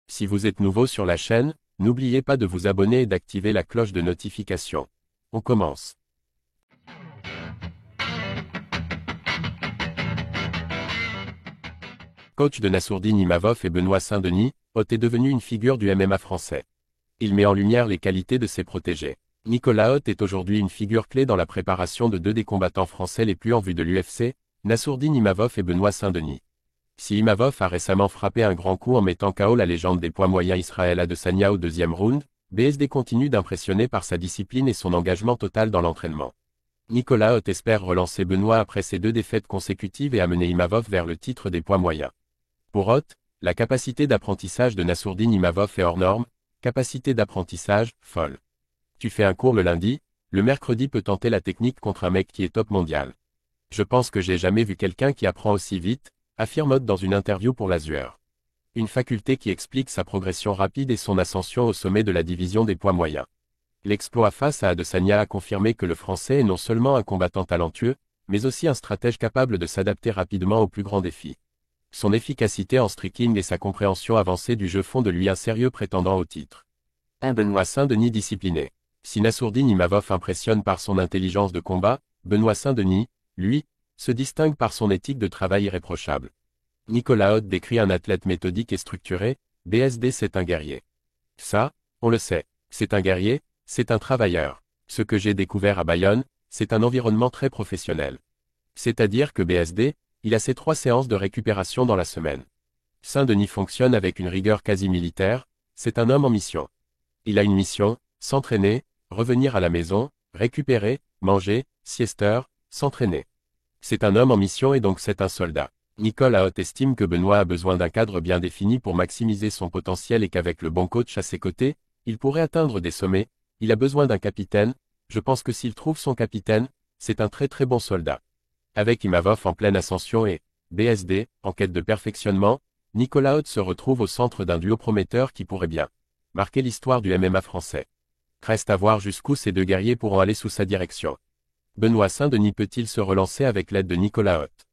Si vous êtes nouveau sur la chaîne, n'oubliez pas de vous abonner et d'activer la cloche de notification. On commence. Coach de Nassourdine Imavov et Benoît Saint-Denis, Hott est devenu une figure du MMA français. Il met en lumière les qualités de ses protégés. Nicolas Hott est aujourd'hui une figure clé dans la préparation de deux des combattants français les plus en vue de l'UFC, Nassourdine Imavov et Benoît Saint-Denis. Si Imavov a récemment frappé un grand coup en mettant KO la légende des poids moyens Israël Adesanya au deuxième round, BSD continue d'impressionner par sa discipline et son engagement total dans l'entraînement. Nicolas Hott espère relancer Benoît après ses deux défaites consécutives et amener Imavov vers le titre des poids moyens. Pour Hott, la capacité d'apprentissage de Nassourdine Imavov est hors norme, capacité d'apprentissage, folle. Tu fais un cours le lundi, le mercredi peut tenter la technique contre un mec qui est top mondial. Je pense que j'ai jamais vu quelqu'un qui apprend aussi vite, affirme Hott dans une interview pour l'Azur. Une faculté qui explique sa progression rapide et son ascension au sommet de la division des poids moyens. L'exploit face à Adesanya a confirmé que le Français est non seulement un combattant talentueux, mais aussi un stratège capable de s'adapter rapidement aux plus grands défis. Son efficacité en striking et sa compréhension avancée du jeu font de lui un sérieux prétendant au titre. Un Benoît Saint-Denis discipliné. Si Nassourdine Imavov impressionne par son intelligence de combat, Benoît Saint-Denis, lui, se distingue par son éthique de travail irréprochable. Nicolas Hott décrit un athlète méthodique et structuré, BSD c'est un guerrier. Ça, on le sait, c'est un guerrier, c'est un travailleur. Ce que j'ai découvert à Bayonne, c'est un environnement très professionnel. C'est-à-dire que BSD, il a ses 3 séances de récupération dans la semaine. Saint-Denis fonctionne avec une rigueur quasi militaire, c'est un homme en mission. Il a une mission, s'entraîner, revenir à la maison, récupérer, manger, siester, s'entraîner. C'est un homme en mission et donc c'est un soldat. Nicolas Hott estime que Benoît a besoin d'un cadre bien défini pour maximiser son potentiel et qu'avec le bon coach à ses côtés, il pourrait atteindre des sommets. Il a besoin d'un capitaine, je pense que s'il trouve son capitaine, c'est un très très bon soldat. Avec Imavov en pleine ascension et BSD, en quête de perfectionnement, Nicolas Hott se retrouve au centre d'un duo prometteur qui pourrait bien marquer l'histoire du MMA français. Reste à voir jusqu'où ces deux guerriers pourront aller sous sa direction. Benoît Saint-Denis peut-il se relancer avec l'aide de Nicolas Hott?